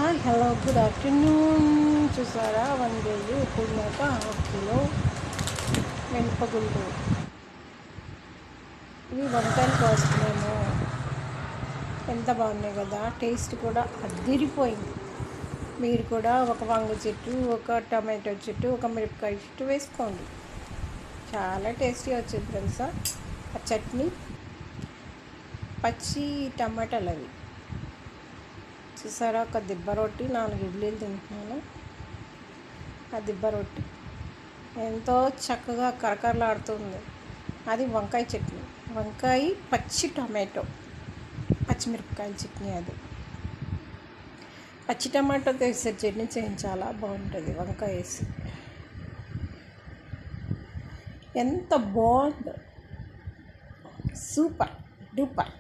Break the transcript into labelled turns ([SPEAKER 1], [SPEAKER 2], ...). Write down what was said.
[SPEAKER 1] Hi hello good afternoon. చూసారా 1 KG ఉప్పుడు మేక, 1/2 కిలో మినపగుళ్ళు. ఇవి వంకాయల కోసమేమో. ఎంత బాగున్నాయి కదా, టేస్ట్ కూడా అదిరిపోయింది. మీరు కూడా ఒక వంగ చెట్టు, ఒక టమాటో చెట్టు, ఒక మిరపకాయ చెట్టు వేసుకోండి. చాలా టేస్టీ వచ్చింది తెలుసా. ఆ చట్నీ, పచ్చి టమాటాలు అవి చూసారా. ఒక దిబ్బ రొట్టి, 4 ఇడ్లీలు తింటున్నాను. ఆ దిబ్బ రొట్టి ఎంతో చక్కగా కరకరలాడుతుంది. అది వంకాయ చట్నీ, వంకాయ పచ్చి టమాటో, పచ్చిమిరపకాయల చట్నీ. అది పచ్చి టమాటో వేసే చట్నీ చేయండి, చాలా బాగుంటుంది. వంకాయ వేసి ఎంత బాగుందో, సూపర్ డూపర్.